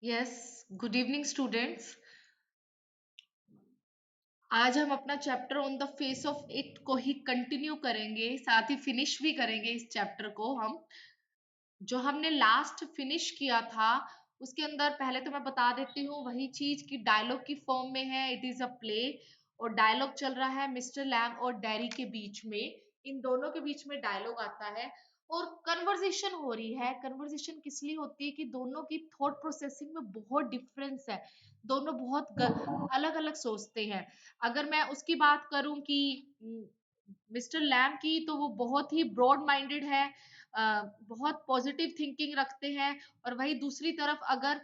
Yes, good evening students. आज हम अपना chapter on the face of it को ही कंटिन्यू करेंगे, साथ ही फिनिश भी करेंगे इस चैप्टर को। हम जो हमने लास्ट फिनिश किया था उसके अंदर पहले तो मैं बता देती हूँ वही चीज कि डायलॉग की फॉर्म में है, इट इज अ प्ले और डायलॉग चल रहा है मिस्टर लैम और डैरी के बीच में। इन दोनों के बीच में डायलॉग आता है और कन्वर्सेशन हो रही है। कन्वर्सेशन किस लिए होती है कि दोनों की थॉट प्रोसेसिंग में बहुत डिफरेंस है। दोनों बहुत अलग अलग सोचते हैं। अगर मैं उसकी बात करूं कि मिस्टर लैम की, तो वो बहुत ही ब्रॉड माइंडेड है, बहुत पॉजिटिव थिंकिंग रखते हैं। और वही दूसरी तरफ अगर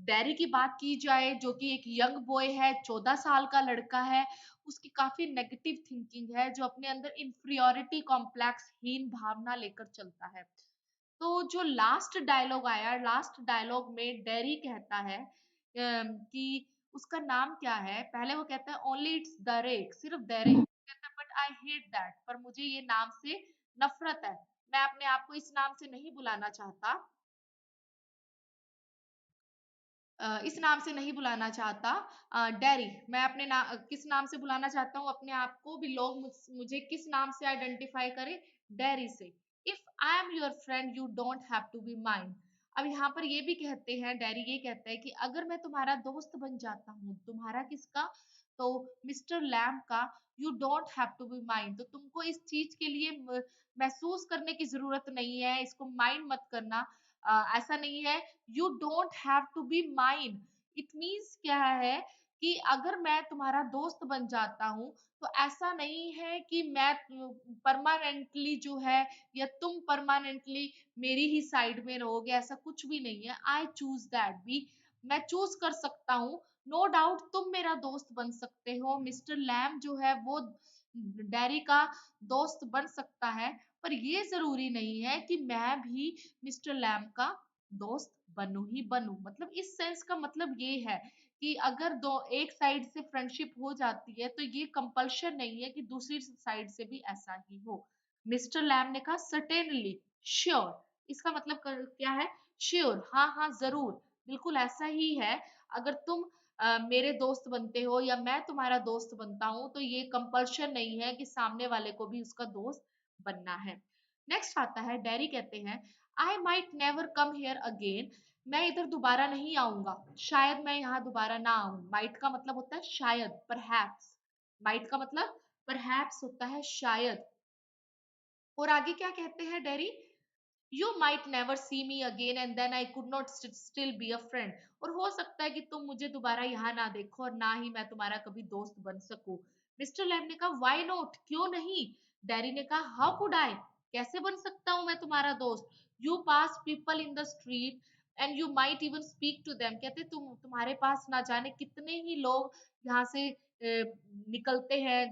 डैरी की बात की जाए, जो कि एक यंग बॉय है, 14 साल का लड़का है, उसकी काफी नेगेटिव थिंकिंग है, जो अपने अंदर इंफीरियोरिटी कॉम्प्लेक्स, हीन भावना लेकर चलता है। तो जो लास्ट डायलॉग आया, लास्ट डायलॉग में डेरी कहता है कि उसका नाम क्या है। पहले वो कहता है ओनली इट्स दरेक, सिर्फ दरेक कहता है, बट आई हेट दैट, पर मुझे ये नाम से नफरत है। मैं अपने आप को इस नाम से नहीं बुलाना चाहता, इस नाम से नहीं बुलाना चाहता। डेरी, मैं अपने किस नाम से बुलाना चाहता हूँ अपने आप को भी, लोग मुझे किस नाम से आइडेंटिफाई करें, डेरी से। If I am your friend you don't have to be mine. अब यहाँ पर ये भी कहते हैं, डेरी ये कहता है कि अगर मैं तुम्हारा दोस्त बन जाता हूँ, तुम्हारा किसका, तो मिस्टर लैम का, you don't have to be mine, तो तुमको इस चीज के लिए महसूस करने की जरूरत नहीं है, इसको माइंड मत करना। ऐसा नहीं है, you don't have to be mine. It means क्या है कि अगर मैं तुम्हारा दोस्त बन जाता हूँ, तो ऐसा नहीं है कि मैं परमानेंटली जो है, या तुम परमानेंटली मेरी ही साइड में रहोगे, ऐसा कुछ भी नहीं है। आई चूज दैट भी, मैं चूज कर सकता हूँ। नो डाउट तुम मेरा दोस्त बन सकते हो, मिस्टर लैम जो है वो डैरी का दोस्त बन सकता है, पर ये जरूरी नहीं है कि मैं भी मिस्टर लैम का दोस्त बनू ही बनू। मतलब इस सेंस का मतलब ये है कि अगर दो एक साइड से फ्रेंडशिप हो जाती है, तो ये कंपल्शन नहीं है कि दूसरी साइड से भी ऐसा ही हो। मिस्टर लैम ने कहा सर्टेनली, श्योर, इसका मतलब क्या है, श्योर, हाँ हाँ जरूर, बिल्कुल ऐसा ही है। अगर तुम मेरे दोस्त बनते हो या मैं तुम्हारा दोस्त बनता हूँ, तो ये कंपल्शन नहीं है कि सामने वाले को भी उसका दोस्त बनना है। नेक्स्ट आता है, डेरी कहते हैं I might never come here again, मैं इधर दोबारा नहीं आऊंगा, शायद मैं यहाँ दोबारा ना आऊं। माइट का मतलब होता है शायद, परहैप्स। माइट का मतलब परहैप्स होता है शायद। और आगे क्या कहते हैं डेरी, you might never see me again and then I could not still be a friend. और हो सकता है कि तुम मुझे दोबारा यहाँ ना देखो और ना ही मैं तुम्हारा कभी दोस्त बन सकूं। मिस्टर लैम ने कहा व्हाई नॉट, क्यों नहीं। डैरी ने कहा हाउ कुड आई, कैसे बन सकता हूं मैं तुम्हारा दोस्त। You pass people in the street and you might even speak to them, कहते तुम्हारे पास ना जाने कितने ही लोग यहाँ से निकलते हैं,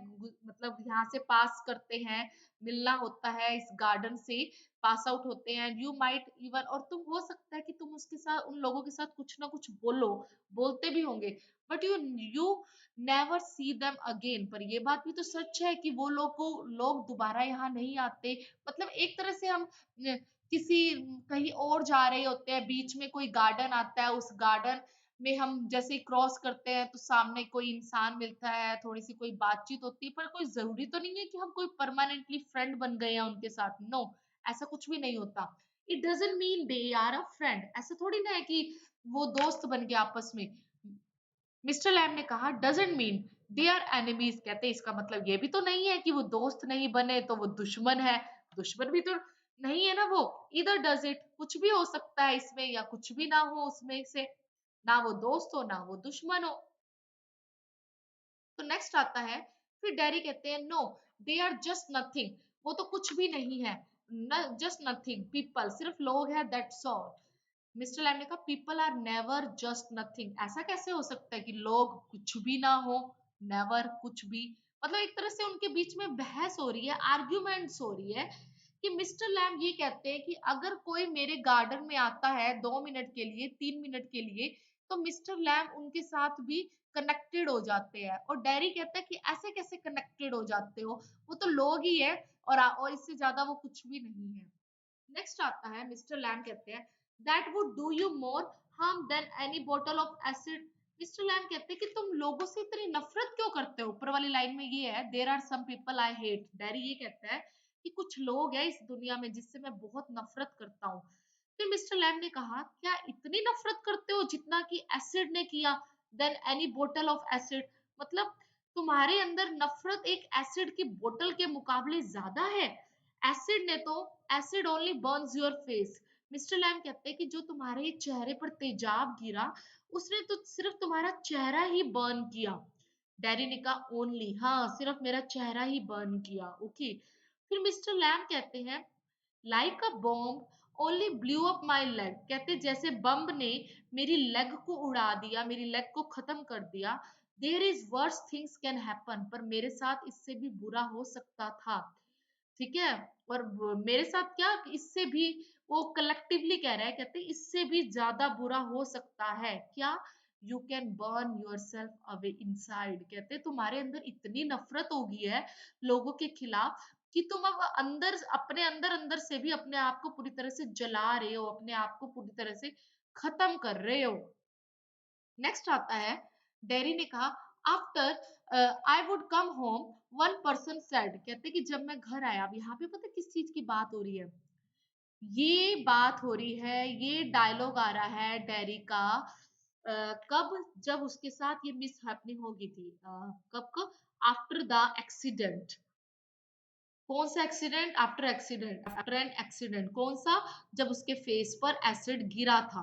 मतलब यहाँ से पास करते हैं, मिलना होता है इस गार्डन से, पास आउट होते हैं। यू माइट इवन, और तुम हो सकता है कि तुम उसके साथ, उन लोगों के साथ कुछ ना कुछ बोलो, बोलते भी होंगे, but you never see them again. पर ये बात भी तो सच है कि वो लोग दोबारा यहाँ नहीं आते। मतलब एक तरह से हम किसी कहीं और जा रहे होते हैं, बीच में कोई गार्डन आता है, उस गार्डन में हम जैसे क्रॉस करते हैं, तो सामने कोई इंसान मिलता है, थोड़ी सी कोई बातचीत होती है, पर कोई जरूरी तो नहीं है कि हम कोई परमानेंटली फ्रेंड बन गए हैं उनके साथ। नो, ऐसा कुछ भी नहीं होता। It doesn't mean they are a friend, ऐसा थोड़ी ना है कि वो दोस्त बन गए आपस में। मिस्टर लैम ने कहा doesn't mean they are enemies, कहते इसका मतलब ये भी तो नहीं है कि वो दोस्त नहीं बने तो वो दुश्मन है। दुश्मन भी तो नहीं है ना वो। इधर डज इट, कुछ भी हो सकता है इसमें, या कुछ भी ना हो उसमें से, ना वो दोस्त हो ना वो दुश्मन हो। तो नेक्स्ट आता है, फिर डैरी कहते हैं no, they are just nothing, वो तो कुछ भी नहीं है। जस्ट नथिंग, पीपल सिर्फ लोग हैं, दैट्स ऑल। मिस्टर लैम ने कहा people are never just nothing, ऐसा कैसे हो सकता है कि लोग कुछ भी ना हो, नेवर कुछ भी। मतलब एक तरह से उनके बीच में बहस हो रही है, आर्ग्यूमेंट्स हो रही है, कि मिस्टर लैम ये कहते हैं कि अगर कोई मेरे गार्डन में आता है 2 मिनट के लिए, 3 मिनट के लिए, तो मिस्टर लैम उनके साथ भी कनेक्टेड हो जाते हैं। और डैरी कहता है कि ऐसे कैसे कनेक्टेड हो जाते हो, वो तो लोग ही है, और इससे ज्यादा वो कुछ भी नहीं है। नेक्स्ट आता है, मिस्टर लैम कहते हैं that would do you more harm than any bottle of acid. Mister Lamb कहते हैं कि तुम लोगों से इतनी नफरत क्यों करते हो। ऊपर वाली लाइन में ये है, there are some people I hate. Derry ये कहता है कि कुछ लोग हैं इस दुनिया में जिससे मैं बहुत नफरत करता हूँ। फिर मिस्टर लैम ने कहा, क्या इतनी नफरत करते हो जितना कि एसिड ने किया, देन एनी बोतल ऑफ एसिड। मतलब तुम्हारे अंदर नफरत एक एसिड की बोतल के मुकाबले ज्यादा है। एसिड ने तो, acid only burns your face. Mister Lamb कहते हैं कि जो तुम्हारे चेहरे पर तेजाब गिरा, उसने तो सिर्फ तुम्हारा चेहरा ही बर्न किया। डैरी ने कहा, ओनली, हाँ सिर्फ मेरा चेहरा ही बर्न किया। ओके। फिर मिस्टर लैम कहते हैं, like a bomb only blew up my leg. कहते जैसे बम ने मेरी लेग को उड़ा दिया, मेरी लेग को खत्म कर दिया। There is worse things can happen, पर मेरे साथ इससे भी बुरा हो सकता था। ठीक है। और मेरे साथ क्या, इससे भी, वो कलेक्टिवली कह रहा है, कहते इससे भी ज्यादा बुरा हो सकता है। क्या, you can burn your self away inside. कहते तुम्हारे अंदर इतनी नफरत हो गई है लोगों के खिलाफ कि तुम अब अंदर, अपने अंदर अंदर से भी अपने आप को पूरी तरह से जला रहे हो, अपने आप को पूरी तरह से खत्म कर रहे हो। नेक्स्ट आता है, डेरी ने कहा, after I would come home one person said. कहते कि जब मैं घर आया, अब यहाँ पे पता किस चीज की बात हो रही है, ये बात हो रही है, ये डायलॉग आ रहा है डेरी का कब, जब उसके साथ ये मिस हैपनिंग होगी थी। कब कब, आफ्टर द एक्सीडेंट। कौन सा accident, after accident, after an accident. कौन सा, जब उसके फेस पर एसिड गिरा था।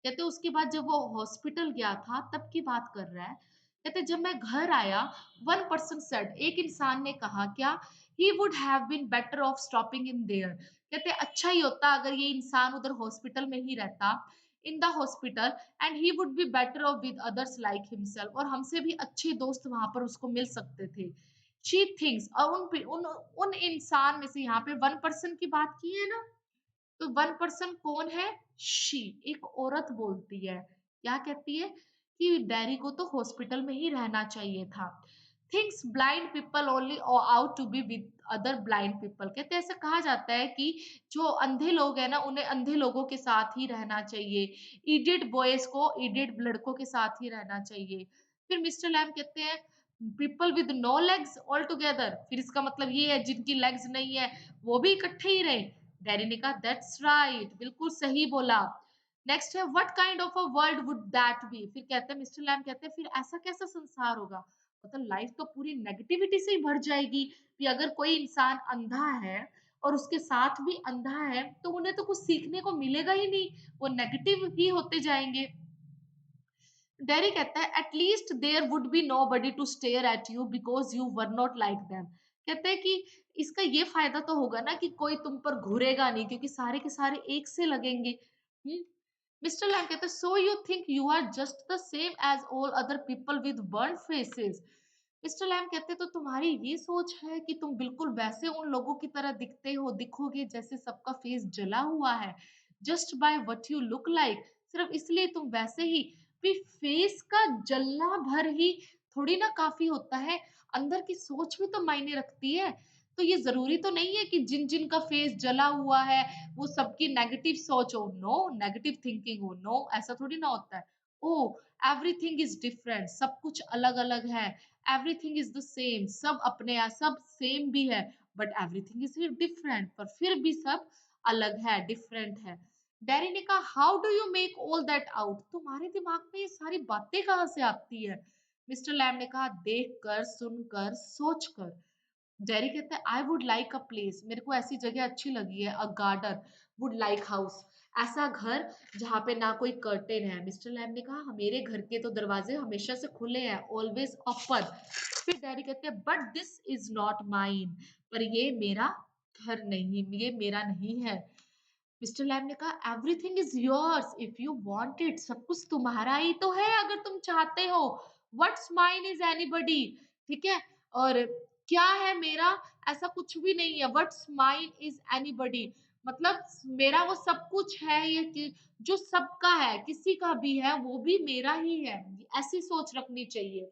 कहते उसके बाद जब वो हॉस्पिटल गया था तब की बात कर रहा है। कहते जब मैं घर आया, वन पर्सन सेड, एक इंसान ने कहा, क्या, he would have been better off stopping in there. कहते अच्छा ही होता अगर ये इंसान उधर हॉस्पिटल में ही रहता, in the hospital, and he would be better of with others like himself, और हमसे भी अच्छे दोस्त वहां पर उसको मिल सकते थे। शी थिंग्स, और उन इंसान में से यहाँ पे वन पर्सन की बात की है ना, तो वन पर्सन कौन है, शी, एक औरत बोलती है। क्या कहती है कि डैरी को तो हॉस्पिटल में ही रहना चाहिए था। Things blind people only out to be with other blind people. कहते हैं ऐसा कहा जाता है कि जो अंधे लोग हैं ना, उन्हें अंधे लोगों के साथ ही रहना चाहिए, इडियट बॉयज को इडियट लड़कों के साथ ही रहना चाहिए। फिर मिस्टर लैम कहते हैं, people with no legs all together. फिर इसका मतलब ये है जिनकी लेग्स नहीं है वो भी इकट्ठे ही रहे। डैडी ने कहा, दैट्स राइट, बिल्कुल सही बोला। नेक्स्ट है, what kind of a world would that be. फिर कहते हैं, मिस्टर लैम कहते हैं, फिर ऐसा कैसा संसार होगा, मतलब लाइफ तो पूरी नेगेटिविटी से ही भर जाएगी कि अगर कोई इंसान अंधा है और उसके साथ भी अंधा है तो उन्हें तो कुछ सीखने को मिलेगा ही नहीं, वो नेगेटिव ही होते जाएंगे। डेरी कहता है, at least there would be nobody to stare at you because you were not like them. कहते हैं कि इसका ये फायदा तो होगा ना कि कोई तुम पर घूरेगा नहीं क्योंकि सारे के सारे एक से लगेंगे। मिस्टर लैम कहते हैं, so you think you are just the same as all other people with burn faces. Mister Lamb कहते हैं, तो तुम्हारी ये सोच है कि तुम बिल्कुल वैसे उन लोगों की तरह दिखते हो, दिखोगे जैसे सबका फेस जला हुआ है, just by what you look like, सिर्फ इसलिए तुम वैसे ही भी। फेस का जलना भर ही थोड़ी ना काफी होता है, अंदर की सोच भी तो मायने रखती है। तो ये जरूरी तो नहीं है कि जिन जिन का फेस जला हुआ है वो सबकी नेगेटिव सोच हो, नो, नेगेटिव थिंकिंग हो, नो, ऐसा थोड़ी ना होता है। ओ, एवरीथिंग इज डिफरेंट, सब कुछ अलग अलग है। एवरीथिंग इज द सेम, सब अपने यहाँ सब सेम भी है, बट एवरीथिंग इज डिफरेंट, पर फिर भी सब अलग है, डिफरेंट है। डैरी ने कहा, how do you make all that out. तुम्हारे दिमाग में ये सारी बातें कहाँ से आती है। मिस्टर लैम ने कहा, देख कर, सुनकर, सोच कर। जेरी कहता है, I would like a place, मेरे को ऐसी जगह अच्छी लगी है, अ गार्डन, वुड लाइक हाउस, ऐसा घर जहाँ पे ना कोई कर्टेन है। मिस्टर लैम ने कहा, मेरे घर के तो दरवाजे हमेशा से खुले हैं, ऑलवेज ओपन। फिर डैडी कहते हैं, but this is not mine, पर ये मेरा घर नहीं, ये मेरा नहीं है। मिस्टर लैम ने कहा, everything is yours if you want it, सब कुछ तुम्हारा ही तो है अगर तुम चाहते हो। What's mine is anybody. ठीक है। और क्या है मेरा, ऐसा कुछ भी नहीं है। व्हाट्स माइन इज एनीबडी, मतलब मेरा वो सब कुछ है, ये कि जो सबका है, किसी का भी है, वो भी मेरा ही है। ऐसी सोच रखनी चाहिए।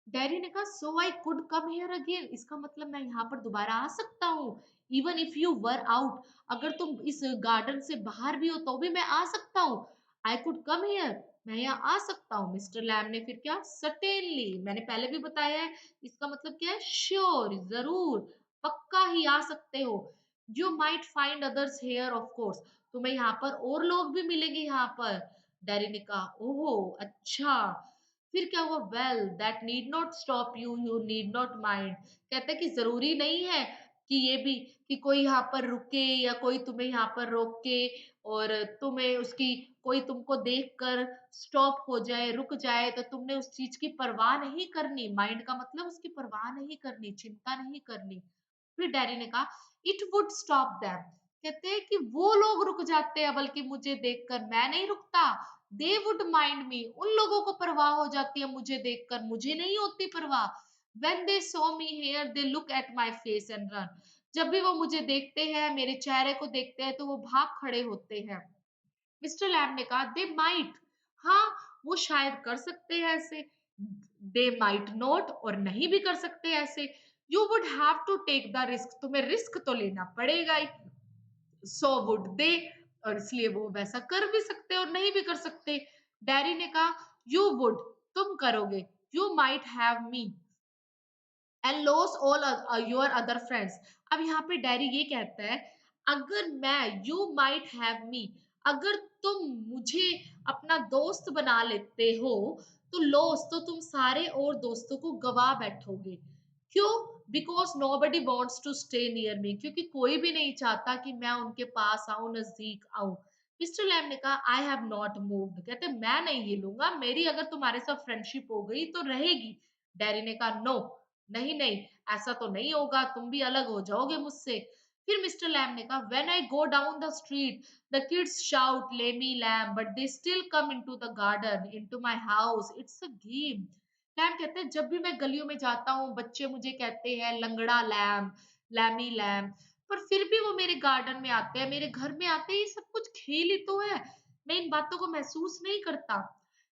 डैडी ने कहा, so I could come here again, इसका मतलब मैं यहाँ पर दोबारा आ सकता हूँ। Even if you were out, अगर तुम इस गार्डन से बाहर भी हो तो भी मैं आ सकता हूँ। आई कुड कम हियर, मैं यहाँ आ सकता हूँ। मिस्टर लैम ने फिर क्या, सर्टेनली, मैंने पहले भी बताया है, इसका मतलब क्या है, श्योर, जरूर, पक्का ही आ सकते हो। You might find others here, of course, तुम्हें यहाँ पर और लोग भी मिलेंगे यहाँ पर। डैरी ने कहा, ओह अच्छा। फिर क्या हुआ, well that need not stop you, you need not mind, कहते कि जरूरी नहीं है कि ये भी, कि कोई यहाँ पर रुके या कोई तुम्हें यहाँ पर रोक के और तुम्हें उसकी, कोई तुमको देखकर स्टॉप हो जाए, रुक जाए, तो तुमने उस चीज की परवाह नहीं करनी। माइंड का मतलब उसकी परवाह नहीं करनी, चिंता नहीं करनी। फिर डैडी ने कहा, इट वुड स्टॉप दैम, कहते हैं कि वो लोग रुक जाते हैं, बल्कि मुझे देखकर, मैं नहीं रुकता। दे वुड माइंड मी, उन लोगों को परवाह हो जाती है मुझे देखकर, मुझे नहीं होती परवाह। When they saw me here they look at my face and run, जब भी वो मुझे देखते हैं, मेरे चेहरे को देखते हैं, तो वो भाग खड़े होते हैं। मिस्टर लैम्ब ने कहा, दे माइट, हाँ, वो शायद कर सकते हैं ऐसे। दे माइट नॉट, और नहीं भी कर सकते ऐसे। You would have to take the risk, तुम्हें रिस्क तो लेना पड़ेगा ही। सो वुड दे, और इसलिए वो वैसा कर भी सकते और नहीं भी कर सकते। डैरी ने कहा, यू वुड, तुम करोगे, you might have me and loss all your other friends. अब यहाँ पे डैरी ये कहता है, अगर मैं, यू माइट हैव मी, अगर तुम मुझे अपना दोस्त बना लेते हो, तो लॉस, तो तुम सारे और दोस्तों को गवा बैठोगे। क्यों? Because nobody wants to stay near me, क्योंकि कोई भी नहीं चाहता कि मैं उनके पास आऊं, नजदीक आऊं। मिस्टर लैम ने कहा, आई हैव नॉट मूव्ड, कहते मैं नहीं हिलूंगा, मेरी अगर तुम्हारे साथ फ्रेंडशिप हो गई तो रहेगी। डैरी ने कहा, नो, नहीं नहीं, ऐसा तो नहीं होगा, तुम भी अलग हो जाओगे मुझसे। फिर मिस्टर लैम ने कहा, when I go down the street the kids shout Lamey Lamb, but they still come into the garden, into my house, it's a game. Lamb कहते हैं, जब भी मैं गलियों में जाता हूँ, बच्चे मुझे कहते हैं लंगड़ा लैम, लैमी लैम, पर फिर भी वो मेरे गार्डन में आते हैं, मेरे घर में आते हैं, ये सब कुछ खेल ही तो है, मैं इन बातों को महसूस नहीं करता।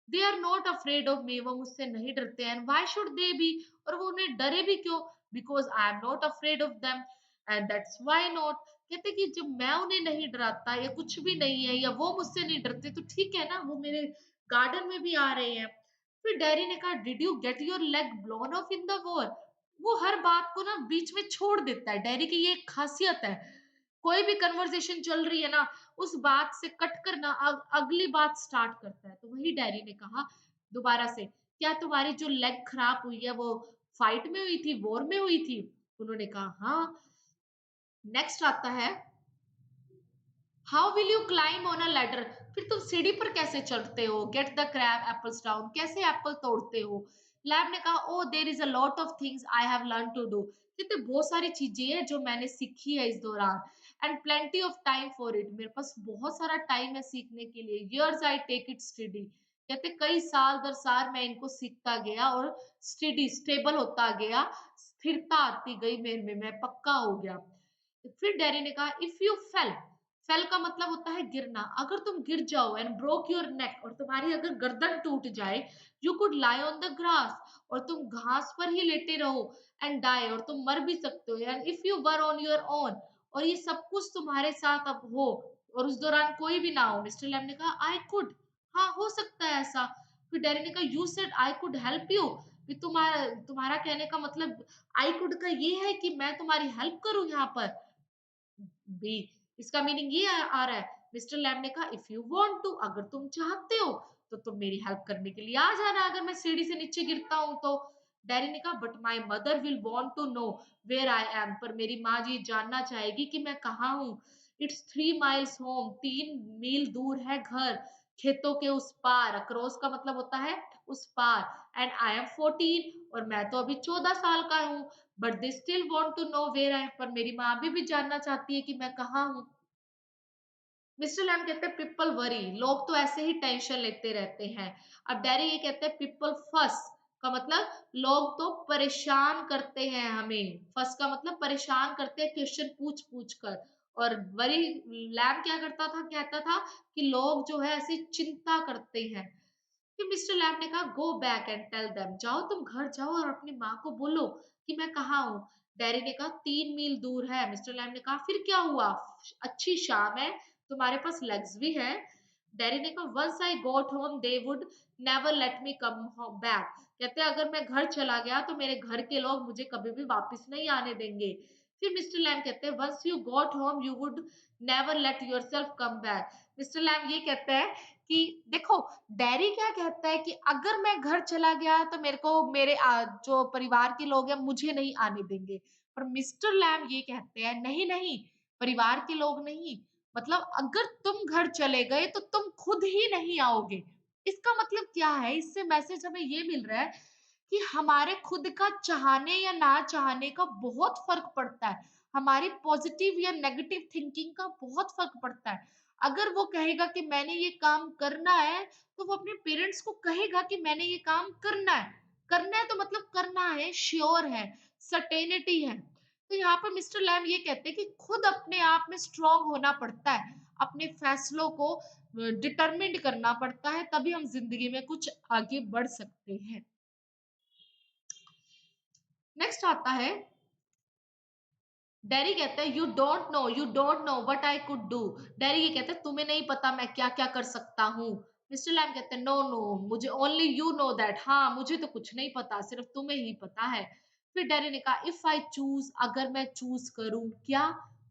They are not afraid of me, वो मुझसे नहीं डरते हैं, व्हाई शुड दे बी, और वो उन्हें डरे भी क्यों, because I am not afraid of them and that's why not. कहते कि जब मैं उन्हें नहीं डराता या कुछ भी नहीं है, या वो मुझसे नहीं डरते, तो ठीक है ना, वो मेरे गार्डन में भी आ रहे हैं। फिर डैरी ने कहा, did you get your leg blown of in the war, वो हर बात को ना बीच में छोड़ देता है, डैरी की ये एक खासियत है। कोई भी कन्वर्सेशन चल रही है ना, उस बात से कट कर ना अगली बात स्टार्ट करता है। तो वही डैरी ने कहा दोबारा से, क्या तुम्हारी जो लेग खराब हुई है वो फाइट में हुई थी, वॉर में हुई थी? उन्होंने कहा, हाँ। नेक्स्ट आता है, how will you climb on a ladder, फिर तुम सीढ़ी पर कैसे चढ़ते हो? Get the crab apples down, कैसे एप्पल तोड़ते हो? लैब ने कहा, oh there is a lot of things I have learn to do, कहते बहुत सारी चीजें हैं जो मैंने सीखी है इस दौरान, and plenty of time for it, मेरे पास बहुत सारा टाइम है सीखने के लिए। Years I take it study, कहते कई साल दर साल मैं इनको सीखता गया और स्टडी, स्टेबल होता गया, स्थिरता आती गई मेरे में, मैं पक्का हो गया। फिर डैरी ने कहा, इफ यू फेल, फेल का मतलब होता है गिरना, अगर तुम गिर जाओ एंड ब्रोक योर नेक, और तुम्हारी अगर गर्दन टूट जाए, you could lie on the grass, और तुम घास पर ही लेटे रहो, एंड डाई, और तुम मर भी सकते हो, and if you were on your own, और ये सब कुछ तुम्हारे साथ अब हो, और उस दौरान कोई भी ना हो। मिस्टर लैम ने कहा, आई कुड, हाँ हो सकता है ऐसा। फिर डैरी ने कहा, you said I could help you, तुम्हारा तुम्हारा कहने का मतलब आई कुड का ये है कि मैं तुम्हारी हेल्प करूं यहाँ पर? बी, इसका मीनिंग ये आ रहा है। मिस्टर लैम ने कहा, इफ यू वांट टू, अगर तुम चाहते हो तो तुम मेरी हेल्प करने के लिए आ जाना, अगर मैं सीढ़ी से नीचे गिरता हूं तो। डैडी ने कहा, but my mother will want to know where I am, पर मेरी माँ जी जानना चाहेगी कि मैं कहाँ हूँ। इट्स 3 माइल्स होम, 3 मील दूर है घर, खेतों के उस पार, अक्रॉस का मतलब होता है उस पार, एंड आई एम 14, और मैं तो अभी 14 साल का हूँ। But they still want to know where I am, पर मेरी माँ भी जानना चाहती है कि मैं कहाँ हूँ। मिस्टर लैम कहते हैं, पीपल वरी, लोग तो ऐसे ही टेंशन लेते रहते हैं। अब डैरी ये कहते हैं, पीपल फस, का मतलब लोग तो परेशान करते हैं हमें, फस का मतलब परेशान करते हैं, क्वेश्चन पूछ पूछ कर। और वरी, लैम क्या करता था, कहता था कि लोग जो है ऐसी चिंता करते हैं। फिर मिस्टर लैम ने कहा, go back and tell them, जाओ तुम घर जाओ और अपनी माँ को बोलो कि मैं कहाँ हूँ। डैरी ने कहा, 3 मील दूर है। मिस्टर लैम ने कहा, फिर क्या हुआ, अच्छी शाम है, तुम्हारे पास लेग्स भी हैं। डैडी ने कहा once I got home they would never let me come back. कहते हैं अगर मैं घर चला गया तो मेरे घर के लोग मुझे कभी भी वापस नहीं आने देंगे। फिर मिस्टर लैम कहते हैं once you got home you would never let yourself come back. Mister Lamb ये कहते हैं कि देखो, डैरी क्या कहता है कि अगर मैं घर चला गया तो मेरे को मेरे जो परिवार के लोग हैं मुझे नहीं आने देंगे। पर मिस्टर लैम ये कहते हैं नहीं नहीं, परिवार के लोग नहीं, मतलब अगर तुम घर चले गए तो तुम खुद ही नहीं आओगे। इसका मतलब क्या है? इससे मैसेज हमें ये मिल रहा है कि हमारे खुद का चाहने या ना चाहने का बहुत फर्क पड़ता है। हमारी पॉजिटिव या नेगेटिव थिंकिंग का बहुत फर्क पड़ता है। अगर वो कहेगा कि मैंने ये काम करना है, तो वो अपने पेरेंट्स को कहेगा कि मैंने ये काम करना है। करना है तो मतलब करना है, श्योर है, सर्टेनिटी है। तो यहाँ पर मिस्टर लैम ये कहते हैं कि खुद अपने आप में स्ट्रांग होना पड़ता है, अपने फैसलों को डिटरमिन्ड करना पड़ता है, तभी हम जिंदगी में कुछ आगे बढ़ सकते हैं। नेक्स्ट आता है, डैरी कहता है you don't know what I could do. Dairy ये कहते हैं तुम्हें नहीं पता मैं क्या क्या कर सकता हूँ। मिस्टर लैम कहते हैं नो नो, मुझे ओनली यू नो दैट, हाँ मुझे तो कुछ नहीं पता, सिर्फ तुम्हें ही पता है। फिर डैरी ने कहा इफ आई चूज, अगर मैं चूज करूं क्या।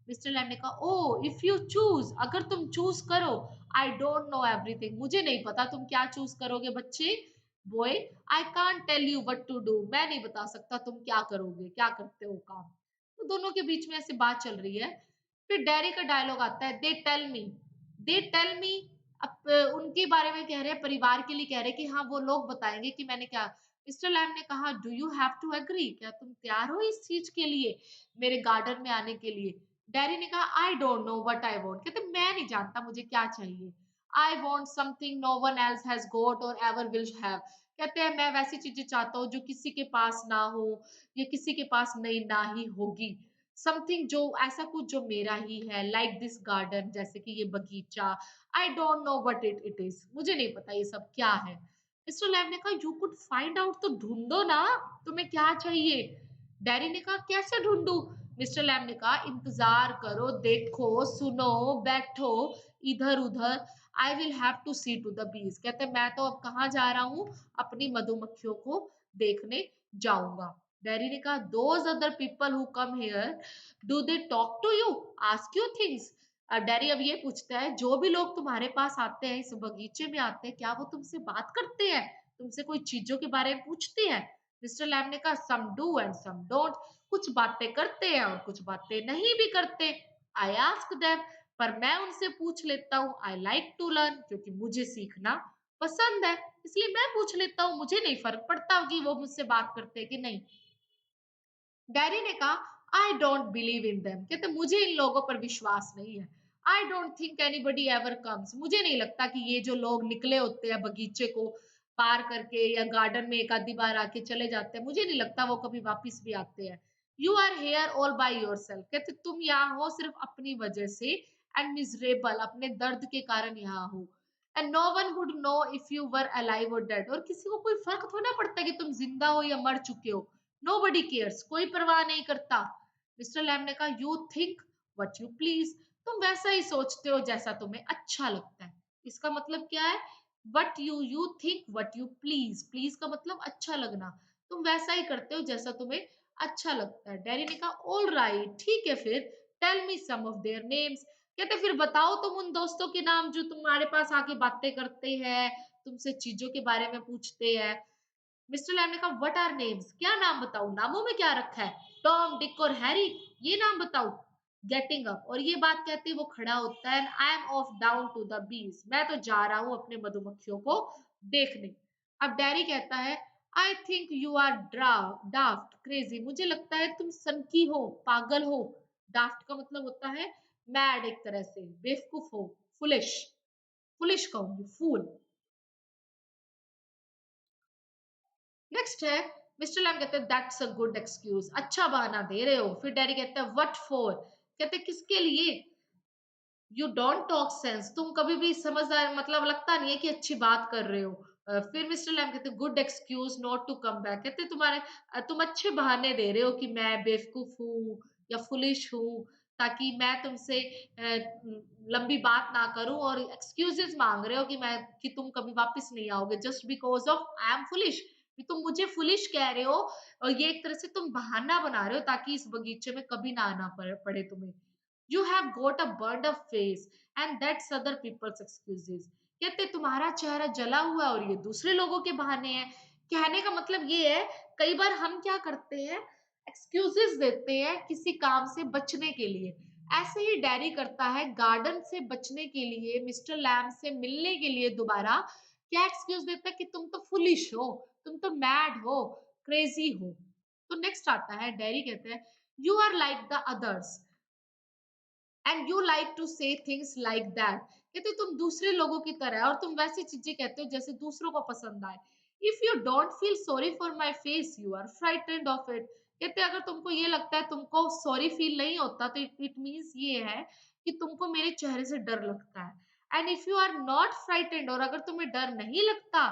मिस्टर लैम ने कहा ओ इफ यू चूज, अगर तुम चूज करो, आई डोंट नो एवरीथिंग, मुझे नहीं पता तुम क्या चूज करोगे बच्चे, boy, I can't tell you what to do, मैं नहीं बता सकता तुम क्या करोगे, क्या करते हो काम। तो दोनों के बीच में ऐसे बात चल रही है। फिर डैरी का डायलॉग आता है दे टेल मी। अब उनके बारे में कह रहे हैं, परिवार के लिए कह रहे हैं कि हाँ वो लोग बताएंगे कि मैंने क्या। मिस्टर लैम ने कहा do you have to agree, क्या तुम तैयार हो इस चीज के लिए, मेरे गार्डन में आने के लिए। डैरी ने कहा I don't know what I want, कहते मैं नहीं जानता मुझे क्या चाहिए। I want something no one else has got or ever will have. कहते हैं मैं वैसी चीजें चाहता हूँ जो किसी के पास ना हो, ये किसी के पास नहीं ना ही होगी। समथिंग जो ऐसा कुछ जो मेरा ही है, लाइक दिस गार्डन, जैसे कि ये बगीचा। आई don't know what it is, मुझे नहीं पता ये सब क्या है। मिस्टर लैम ने कहा यू कुड फाइंड आउट, तो ढूंढो ना, तुम्हें क्या चाहिए। डैरी ने कहा कैसे ढूंढू। मिस्टर लैम ने कहा इंतजार करो, देखो, सुनो, बैठो, इधर उधर, I will have to see to the bees. कहते मैं तो अब कहाँ जा रहा हूँ, अपनी मधुमक्खियों को देखने जाऊंगा। डैरी ने कहा those other people who come here, do they talk to you, ask you things. Derry अब ये पूछता है जो भी लोग तुम्हारे पास आते हैं, इस बगीचे में आते हैं, क्या वो तुमसे बात करते हैं, तुमसे कोई चीजों के बारे में पूछते हैं। मिस्टर लैम ने कहा some do and some don't, कुछ बातें करते हैं और कुछ बातें नहीं भी करते। आई आस्क देम, पर मैं उनसे पूछ लेता हूँ। आई लाइक टू लर्न, क्योंकि मुझे सीखना पसंद है, इसलिए मैं पूछ लेता हूँ, मुझे नहीं फर्क पड़ता कि वो मुझसे बात करते हैं कि नहीं। डैडी ने कहा I don't believe in them, कहते मुझे इन लोगों पर विश्वास नहीं है। I don't think anybody ever comes, मुझे नहीं लगता कि ये जो लोग निकले होते हैं बगीचे को पार करके या गार्डन में एक आधी बार आके चले जाते हैं, मुझे नहीं लगता वो कभी वापस भी आते हैं। You are here all by yourself, कहते तुम यहाँ हो सिर्फ अपनी वजह से, एंड मिजरेबल, अपने दर्द के कारण यहाँ हो। And no one would know if you were alive or dead, और किसी को कोई फर्क थोड़ा पड़ता कि तुम जिंदा हो या मर चुके हो। Nobody cares, कोई परवाह नहीं करता। मिस्टर लैम ने कहा you think what you please, तुम वैसा ही सोचते हो जैसा तुम्हें अच्छा लगता है। इसका मतलब क्या है, what you think what you please, please का मतलब अच्छा लगना, तुम वैसा ही करते हो जैसा तुम्हें अच्छा लगता है। डैडी ने कहा ऑल राइट, ठीक है फिर, tell me some of their names, कहते फिर बताओ तुम उन दोस्तों के नाम जो तुम्हारे पास आके बातें करते हैं, तुमसे चीजों के बारे में पूछते हैं। मिस्टर लैम ने कहा व्हाट आर नेम्स, क्या नाम बताऊं, नामों में क्या रखा है, टॉम डिक और हैरी, ये नाम बताऊं। गेटिंग अप, और ये बात कहते वो खड़ा होता है, I am off down to the bees, मैं तो जा रहा हूं अपने मधुमक्खियों को देखने। अब डैरी कहता है I think you are daft crazy, मुझे लगता है तुम सनकी हो, पागल हो। डाफ्ट का मतलब होता है मैड, एक तरह से बेवकूफ हो, फुलिश, फुलिश कहूंगी, फूल। नेक्स्ट है, मिस्टर लैम कहते हैं दैट्स अ गुड एक्सक्यूज, अच्छा बहाना दे रहे हो। फिर डैडी कहते हैं व्हाट फॉर, कहते हैं किसके लिए। यू डोंट टॉक सेंस, तुम कभी भी समझदार, मतलब लगता नहीं है कि अच्छी बात कर रहे हो। फिर मिस्टर लैम कहते हैं good excuse not to come back, कहते हैं तुम अच्छे बहाने दे रहे हो कि मैं बेवकूफ हूँ या फुलिश हूँ, ताकि मैं तुमसे लंबी बात ना करूं और एक्सक्यूजेस मांग रहे हो कि तुम कभी वापस नहीं आओगे just because of I am foolish, कि तुम मुझे फुलिश कह रहे हो और ये एक तरह से तुम बहाना बना रहे हो ताकि इस बगीचे में कभी ना आना पड़े तुम्हें। You have got a burned up face and that's other people's excuses. कहते तुम्हारा चेहरा जला हुआ है और ये दूसरे लोगों के बहाने हैं। कहने का मतलब ये है, कई बार हम क्या करते हैं, एक्सक्यूजेस देते हैं किसी काम से बचने के लिए। ऐसे ही डैरी करता है गार्डन से बचने के लिए, मिस्टर लैम से मिलने के लिए दोबारा क्या एक्सक्यूज देता है कि तुम तो फुलिश हो, तुम तो मैड हो, क्रेजी हो। तो नेक्स्ट आता है, डैरी कहते हैं you are like the others and you like to say things like that. कहते तुम दूसरे लोगों की तरह और तुम वैसी चीजें कहते हो जैसे दूसरों को पसंद आए। If you don't feel sorry for my face you are frightened of it. कहते अगर तुमको ये लगता है, तुमको सॉरी फील नहीं होता, तो इट मीन्स ये है कि तुमको मेरे चेहरे से डर लगता है। And if you are not frightened, और अगर तुम्हें डर नहीं लगता,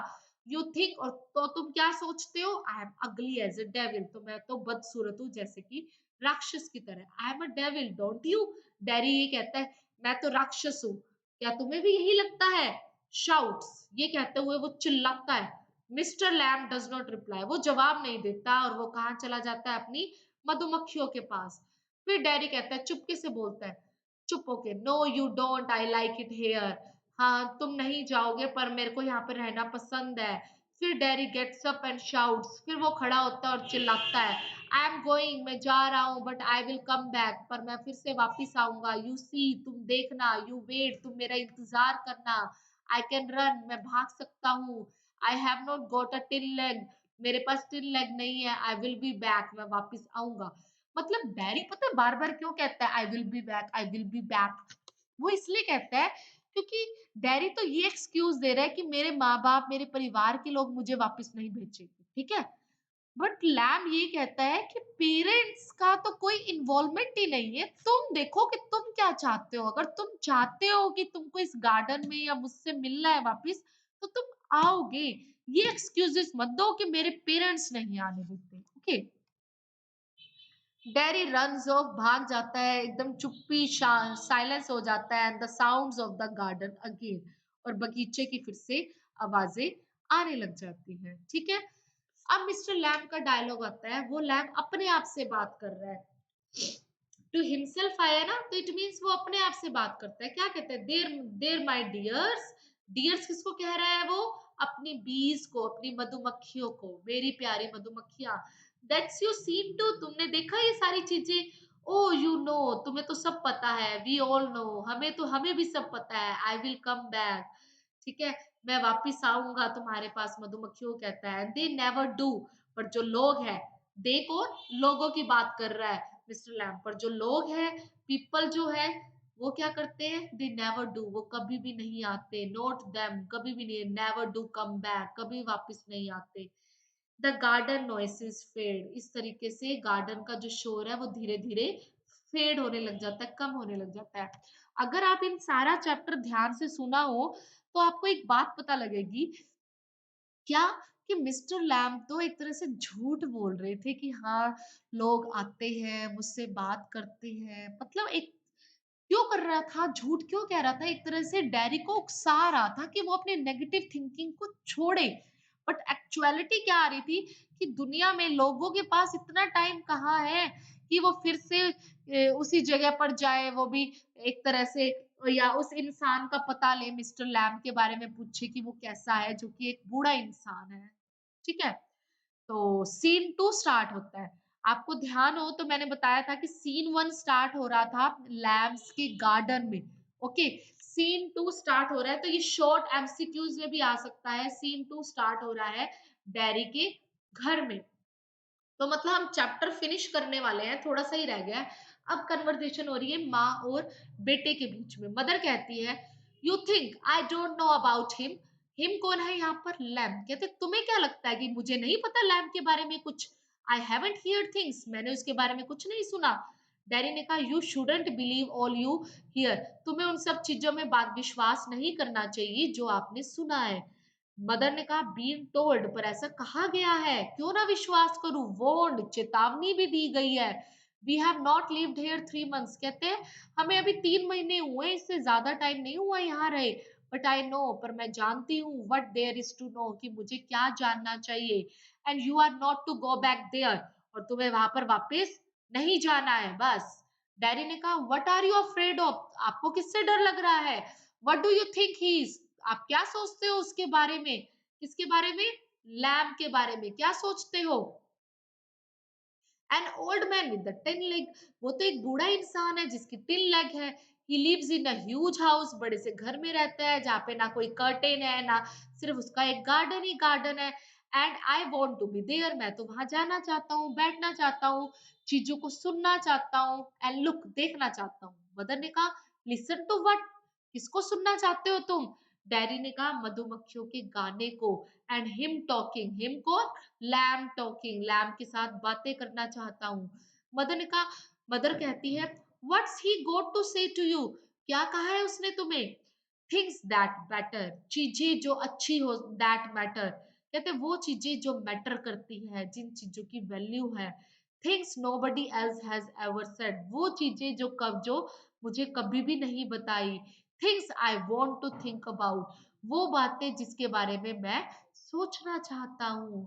यू थिंक, और तो तुम क्या सोचते हो, आई एम अगली एज ए डेविल, तो मैं तो बदसूरत हूँ जैसे कि राक्षस की तरह। I am a devil don't you. Dairy ये कहता है मैं तो राक्षस हूँ, क्या तुम्हें भी यही लगता है? शाउट्स, ये कहते हुए वो चिल्लाता है। Mister Lamb does not reply, वो जवाब नहीं देता और वो कहाँ चला जाता है, अपनी मधुमक्खियों के पास। फिर डैरी कहता है, चुपके से बोलता है, चुप होके, no you don't, I like it here. हाँ तुम नहीं जाओगे पर मेरे को यहाँ पे रहना पसंद है। फिर Derry gets up and shouts, फिर वो खड़ा होता है और चिल्लाता है, आई एम गोइंग, मैं जा रहा हूँ, but I will come back, पर मैं फिर से वापिस आऊंगा। यू सी, तुम देखना, यू वेट, तुम मेरा इंतजार करना। आई कैन रन, मैं भाग सकता हूँ। I have not got a till leg, मेरे पास टिल लेग नहीं है। आई विल बी बैक, मैं वापिस आऊंगा। मतलब डैरी पता है बार बार क्यों कहता है I will be back, I will be back? वो इसलिए कहता है क्योंकि डैरी तो ये एक्सक्यूज दे रहा है कि मेरे माँ बाप, मेरे परिवार के लोग मुझे वापस नहीं भेजेंगे, ठीक है। बट लैम ये कहता है कि पेरेंट्स का तो कोई इन्वॉल्वमेंट ही नहीं है, तुम देखो कि तुम क्या चाहते हो। अगर तुम चाहते हो कि तुमको इस गार्डन में या मुझसे मिलना है वापस, तो तुम आओगे। ये एक्सक्यूजेस मत दो कि मेरे पेरेंट्स नहीं आने देते। ओके, डैरी रन्स ऑफ, भाग जाता है, एकदम चुप्पी साइलेंस हो जाता है, and the sounds of the garden again, और बगीचे की फिर से आवाजें आने लग जाती हैं, ठीक है। अब मिस्टर लैम का डायलॉग आता है, वो लैम अपने आप से बात कर रहा है। टू हिमसेल्फ आया ना, तो इट मीन्स वो अपने आप से बात करता है। क्या कहता है, देर देर माय डियर्स। डियर्स किसको कह रहा है वो? अपनी बीज को, अपनी मधुमक्खियों को, मेरी प्यारी मधुमक्खियां। दैट्स यू सीन टू, तुमने देखा ये सारी चीजें? ओ यू नो, तुम्हें तो सब पता है। वी ऑल नो, हमें भी सब पता है। आई विल कम बैक, ठीक है, मैं वापिस आऊंगा तुम्हारे पास, मधुमक्खियों कहता है। दे नेवर डू, पर जो लोग हैं, दे कौन, लोगों की बात कर रहा है मिस्टर लैम, पर जो लोग हैं, पीपल जो है, वो क्या करते हैं, दे नेवर डू, वो कभी भी नहीं आते। नोट देम, कभी भी नहीं, नेवर डू कम बैक, कभी वापस नहीं आते। द गार्डन नॉइसेस फेड, इस तरीके से गार्डन का जो शोर है वो धीरे धीरे फेड होने लग जाता है, कम होने लग जाता है। अगर आप इन सारा चैप्टर ध्यान से सुना हो, तो आपको एक बात पता लगेगी, क्या, कि मिस्टर लैम तो एक तरह से झूठ बोल रहे थे कि हाँ लोग आते हैं, मुझसे बात करते हैं, मतलब एक क्यों कर रहा था, झूठ क्यों कह रहा था, एक तरह से डैरी को उकसा रहा था कि वो अपने नेगेटिव थिंकिंग को छोड़े। बट एक्चुअलिटी क्या आ रही थी कि दुनिया में लोगों के पास इतना टाइम कहाँ है कि वो फिर से उसी जगह पर जाए, वो भी एक तरह से, या उस इंसान का पता ले, मिस्टर लैम के बारे में पूछे कि वो कैसा है, जो कि एक बूढ़ा इंसान है, ठीक है। तो सीन 2 स्टार्ट होता है। आपको ध्यान हो तो मैंने बताया था कि सीन 1 स्टार्ट हो रहा था लैम्स के गार्डन में। ओके, सीन 2 स्टार्ट हो रहा है, तो ये शॉर्ट एमसीक्यूज में भी आ सकता है। सीन 2 स्टार्ट हो रहा है डैरी के घर में। तो मतलब हम चैप्टर फिनिश करने वाले हैं, थोड़ा सा ही रह गया है। अब कन्वर्सेशन हो रही है माँ और बेटे के बीच में। मदर कहती है, you think I don't know about him. Him कौन है यहाँ पर? लैम। कहते तुम्हें क्या लगता है कि मुझे नहीं पता लैम के बारे में कुछ? आई हैवंट हियर्ड थिंग्स, मैंने उसके बारे में कुछ नहीं सुना। डैडी ने कहा, you shouldn't believe all you here, तुम्हें उन सब चीजों में बात विश्वास नहीं करना चाहिए जो आपने सुना है। मदर ने कहा, बीन टोल्ड, पर ऐसा कहा गया है, क्यों ना विश्वास करूं, वॉर्न्ड, चेतावनी भी दी गई है। We have not lived here 3 months, कहते हैं हमें अभी 3 महीने हुए, इससे ज्यादा टाइम नहीं हुआ यहाँ रहे। बट आई नो, पर मैं जानती हूँ, what there is to know, कि मुझे क्या जानना चाहिए। And you are not to go back there, और तुम्हें वहां पर वापस नहीं जाना है, बस। डैडी ने कहा, what are you afraid of, आपको किससे डर लग रहा है? What do you think he is, आप क्या सोचते हो उसके बारे में? किसके बारे में? लैम के बारे में क्या सोचते हो? An old man with the 10 leg, वो तो एक बूढ़ा इंसान है जिसकी 10 लेग है। He lives in a huge house, बड़े से घर में रहता है जहाँ पे ना कोई कर्टेन है, ना सिर्फ उसका एक गार्डन ही गार्डन है। And I want to be there, मैं तो वहां जाना चाहता हूँ, बैठना चाहता हूँ, चीजों को सुनना चाहता हूँ, एंड लुक, देखना चाहता हूँ। मदर ने कहा, लिसन टू वट, किसको सुनना चाहते हो तुम? डैडी ने कहा, मधुमक्खियों के गाने को। एंड हिम टॉकिंग, हिम को, लैम टॉकिंग, लैम के साथ बातें करना चाहता हूँ। मदर ने कहा, मदर कहती है, व्हाट्स ही गोट टू से टू यू, क्या कहा है उसने तुम्हें? थिंग्स दैट मैटर, चीजें जो अच्छी हो, दैट मैटर, कहते वो चीजें जो मैटर करती है, जिन चीजों की वैल्यू है। Things nobody else has ever said, वो चीजें जो मुझे कभी भी नहीं बताई। Things I want to think about, वो बातें जिसके बारे में मैं सोचना चाहता हूँ।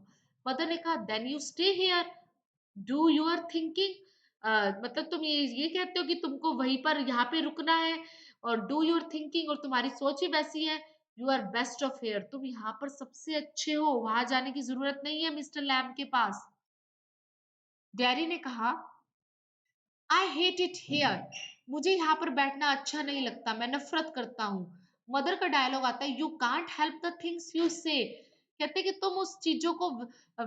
मदर ने कहा, then you stay here, do your thinking, मतलब तुम ये कहते हो कि तुमको वहीं पर यहाँ पे रुकना है, और डू यूर थिंकिंग, और तुम्हारी सोच ही वैसी है। You are best off here, तुम यहाँ पर सबसे अच्छे हो, वहां जाने की जरूरत नहीं है मिस्टर लैम के पास। डैरी ने कहा, आई हेट इट हियर, मुझे यहाँ पर बैठना अच्छा नहीं लगता, मैं नफरत करता हूँ। मदर का डायलॉग आता है, you can't help the things you से, कहते कि तुम उस चीजों को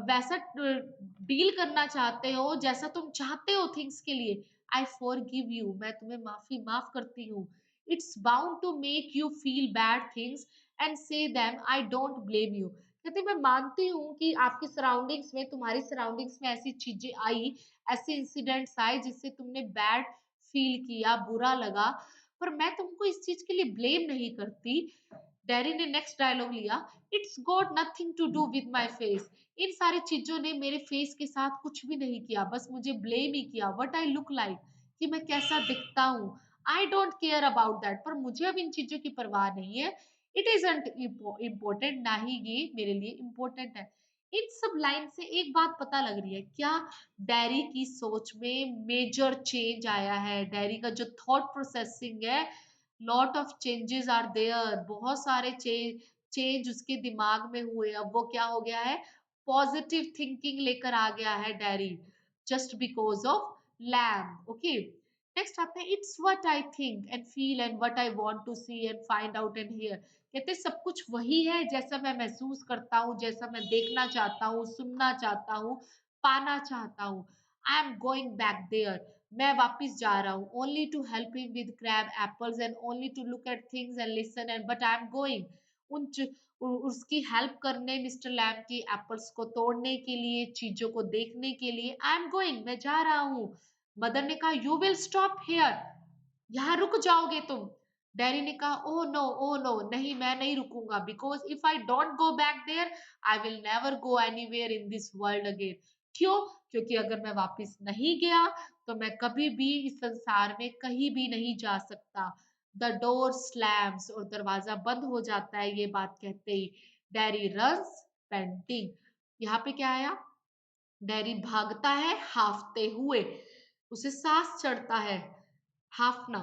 वैसा डील करना चाहते हो जैसा तुम चाहते हो थिंग्स के लिए। आई फॉर गिव यू, मैं तुम्हें माफ करती हूँ। It's bound to make you feel bad things and say them, I don't blame you, कहते मैं मानती हूँ कि आपकी सराउंडिंग्स में, तुम्हारी सराउंडिंग्स में ऐसी चीजें आई, ऐसे इंसिडेंट्स आए जिससे तुमने बैड फील किया, बुरा लगा, पर मैं तुमको इस चीज के लिए ब्लेम नहीं करती। डैरी ने नेक्स्ट डायलॉग लिया, it's got nothing to do with my face, इन सारी चीजों ने मेरे फेस के साथ कुछ भी नहीं किया, बस मुझे ब्लेम ही किया। वट आई लुक लाइक, कि मैं कैसा दिखता हूँ। I don't care about that, पर मुझे अब इन चीजों की परवाह नहीं है। इट इजंट इम्पोर्टेंट, ना ही ये मेरे लिए इम्पोर्टेंट है। इन सब लाइन से एक बात पता लग रही है क्या, डैरी की सोच में मेजर चेंज आया है। डैरी का जो थॉट प्रोसेसिंग है, lot of changes are there, बहुत सारे चेंज उसके दिमाग में हुए। अब वो क्या हो गया है, पॉजिटिव थिंकिंग लेकर आ गया है Derry, just because of Lamb. Okay, next आता है, it's what I think and feel and what I want to see and find out and hear, कहते सब कुछ वही है जैसा मैं महसूस करता हूँ, जैसा मैं देखना चाहता हूँ, सुनना चाहता हूँ, पाना चाहता हूँ। I am going back there, मैं वापस जा रहा हूँ, only to help him with crab apples and only to look at things and listen and, but I am going, उन उसकी हेल्प करने, मिस्टर लैम की एप्पल्स को तोड़ने के लिए, चीजों को देखने के लिए। आई एम गोइंग, मैं जा रहा हूँ। मदर ने कहा, यू विल स्टॉप हियर, यहाँ रुक जाओगे तुम? डैडी ने कहा, ओ नो, नहीं, मैं नहीं रुकूंगा, because if I don't go back there, I will never go anywhere in this world again. क्यों? क्योंकि अगर मैं वापस नहीं गया तो मैं कभी भी इस संसार में कहीं भी नहीं जा सकता। द डोर स्लैम्स, और दरवाजा बंद हो जाता है ये बात कहते ही। डैडी रन्स पेंटिंग, यहाँ पे क्या आया, डैडी भागता है हाफते हुए, उसे सांस चढ़ता है, हाफना।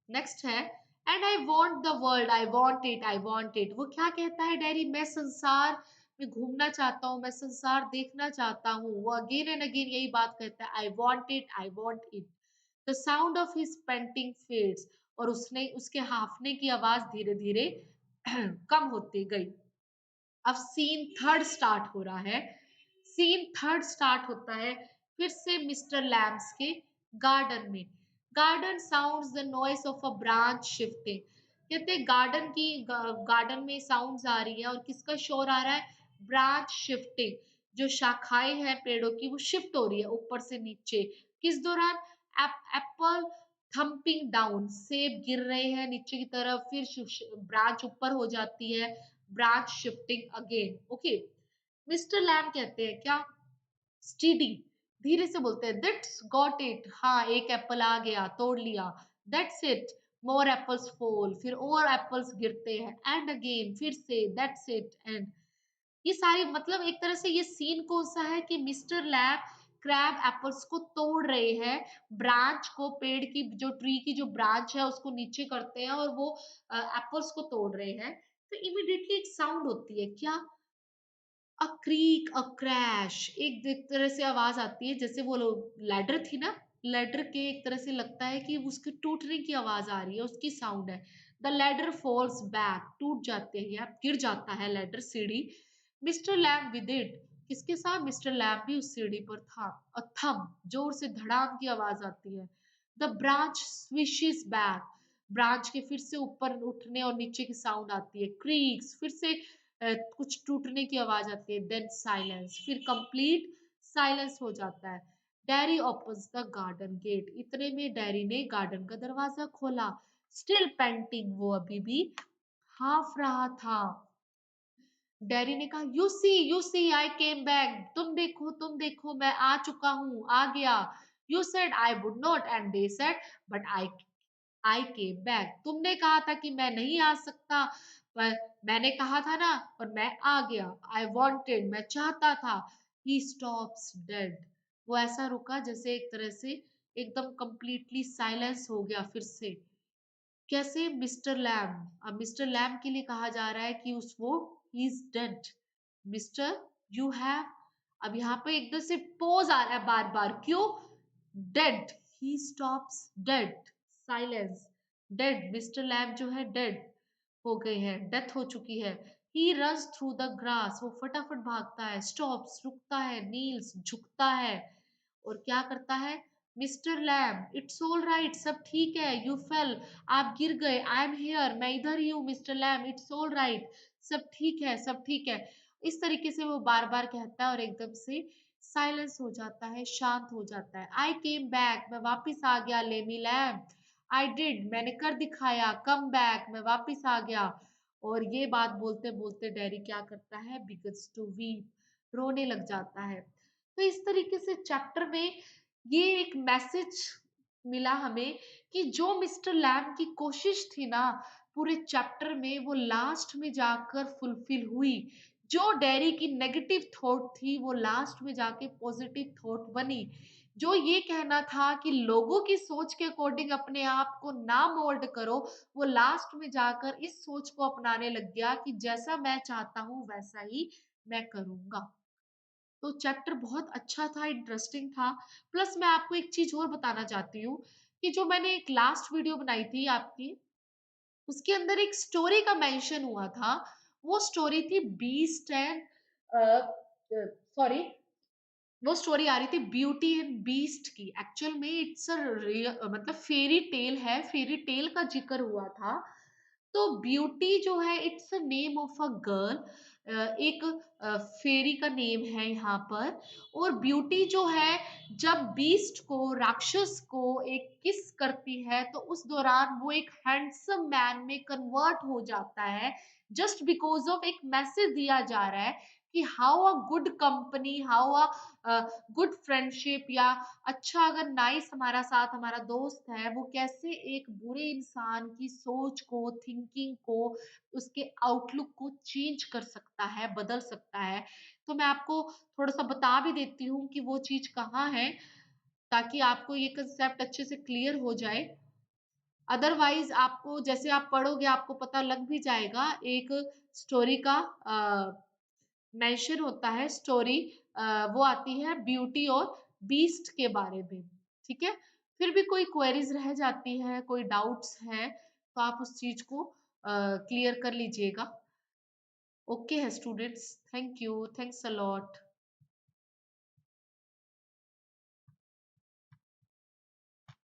नेक्स्ट है, and I want the world, I want it, I want it, वो क्या कहता है डैडी, मैं संसार में घूमना चाहता हूँ, मैं संसार देखना चाहता हूँ। वो अगेन एंड अगेन यही बात कहता है, I want it, I want it. The sound of his painting fades, और उसने उसके हाफने की आवाज धीरे धीरे कम होती गई। अब सीन थर्ड स्टार्ट हो रहा है। सीन थर्ड स्टार्ट होता है फिर से मिस्टर लैम्स के गार्डन में। Garden sounds the noise of a branch shifting, कहते हैं गार्डन में साउंड्स आ रही है, और किसका शोर आ रहा है, ब्रांच शिफ्टिंग, जो शाखाएं हैं पेड़ों की वो शिफ्ट हो रही है ऊपर से नीचे। किस दौरान? एप्पल थम्पिंग डाउन, सेब गिर रहे हैं नीचे की तरफ, फिर ब्रांच ऊपर हो जाती है, branch shifting again. Okay, mister Lamb कहते हैं क्या, स्टीडी, धीरे से बोलते हैं, दैट्स गॉट इट, हाँ एक एप्पल आ गया, तोड़ लिया। That's it, more apples fall, फिर और एप्पल्स गिरते हैं, एंड अगेन, फिर से, दैट्स इट, एंड ये सारी मतलब एक तरह से ये सीन कौन सा है कि मिस्टर लैब क्रैब एप्पल्स को तोड़ रहे हैं, ब्रांच को, पेड़ की जो ट्री की जो ब्रांच है उसको नीचे करते हैं और वो एप्पल्स को तोड़ रहे हैं। तो इमिडिएटली एक साउंड होती है, क्या? अ क्रीक, अ क्रैश, एक तरह से आवाज आती है, जैसे वो लैडर थी ना, लैडर के एक तरह से लगता है कि उसके टूटने की आवाज आ रही है, उसकी साउंड है। द लैडर फॉल्स बैक, टूट जाते हैं या गिर जाता है लैडर, सीढ़ी। मिस्टर लैम्ब विद इट, किसके साथ? मिस्टर लैम्ब भी उस सीढ़ी पर था। अ थम, जोर से धड़ाम की आवाज आती है। द ब्रांच स्विशेस बैक, ब्रांच के फिर से ऊपर उठने और नीचे की साउंड आती है। क्रीक्स, फिर से कुछ टूटने की आवाज आती है। देन साइलेंस, फिर कंप्लीट साइलेंस हो जाता है। Derry opens the garden gate, इतने में डैरी ने गार्डन का दरवाजा खोला। स्टिल पेंटिंग, वो अभी भी हाफ रहा था। डैरी ने कहा, you see I came back, तुम देखो मैं आ चुका हूँ, आ गया। You said I would not and they said but I came back, तुमने कहा था कि मैं नहीं आ सकता, पर मैंने कहा था ना, पर मैं आ गया। आई वॉन्टेड, मैं चाहता था। ही स्टॉप्स डेड, वो ऐसा रुका जैसे एक तरह से एकदम कंप्लीटली साइलेंस हो गया फिर से। कैसे? मिस्टर लैम्ब, अब मिस्टर लैम्ब के लिए कहा जा रहा है कि उस वो he is dead. Mister, you have, अब यहाँ पे एकदम से पोज आ रहा है बार बार, क्यों? Dead, he stops dead, silence, dead, mister Lamb जो है डेड हो गए हैं, डेथ हो चुकी है। He runs through the grass, वो फटाफट भागता है। स्टॉप्स, रुकता है। नील्स, झुकता है। और क्या करता है? Mister lamb, it's all right, सब ठीक है। यू फेल, आप गिर गए। आई एम हियर, मैं इधर ही हूँ mister lamb, it's all right, सब ठीक है, सब ठीक है। इस तरीके से वो बार बार कहता है और एकदम से साइलेंस हो जाता है, शांत हो जाता है। आई केम बैक, मैं वापिस आ गया लेमी लैम्ब। आई डिड, मैंने कर दिखाया। कम बैक, मैं वापिस आ गया। और ये बात बोलते बोलते डैरी क्या करता है? बिगन्स टू वीप, रोने लग जाता है। तो इस तरीके से चैप्टर में ये एक मैसेज मिला हमें कि जो मिस्टर लैम्ब की कोशिश थी ना पूरे चैप्टर में, वो लास्ट में जाकर फुलफिल हुई। जो डेरी की नेगेटिव थॉट थी वो लास्ट में जाके पॉजिटिव थॉट बनी। जो ये कहना था कि लोगों की सोच के अकॉर्डिंग अपने आप को ना मोल्ड करो, वो लास्ट में जाकर इस सोच को अपनाने लग गया कि जैसा मैं चाहता हूँ वैसा ही मैं करूंगा। तो चैप्टर बहुत अच्छा था, इंटरेस्टिंग था। प्लस मैं आपको एक चीज और बताना चाहती हूँ कि जो मैंने एक लास्ट वीडियो बनाई थी आपकी, उसके अंदर एक स्टोरी का मेंशन हुआ था। वो स्टोरी थी बीस्ट एंड, सॉरी, वो स्टोरी आ रही थी ब्यूटी एंड बीस्ट की। एक्चुअल में इट्स अ मतलब फेरी टेल है, फेरी टेल का जिक्र हुआ था। तो ब्यूटी जो है it's a name of a girl, एक फेरी का नेम है यहाँ पर। और ब्यूटी जो है, जब बीस्ट को, राक्षस को एक किस करती है तो उस दौरान वो एक हैंडसम मैन में कन्वर्ट हो जाता है। जस्ट बिकॉज ऑफ एक मैसेज दिया जा रहा है कि how a good company, how a good friendship, या अच्छा अगर नाइस हमारा साथ, हमारा दोस्त है, वो कैसे एक बुरे इंसान की सोच को, थिंकिंग को, उसके आउटलुक को चेंज कर सकता है, बदल सकता है। तो मैं आपको थोड़ा सा बता भी देती हूँ कि वो चीज कहाँ है, ताकि आपको ये कंसेप्ट अच्छे से क्लियर हो जाए। अदरवाइज आपको, जैसे आप पढ़ोगे आपको पता लग भी जाएगा। एक स्टोरी का मेंशन होता है, स्टोरी वो आती है ब्यूटी और बीस्ट के बारे में। ठीक है? फिर भी कोई क्वेरीज रह जाती है, कोई डाउट्स हैं, तो आप उस चीज को क्लियर कर लीजिएगा। ओके है students, thank you, thanks a lot.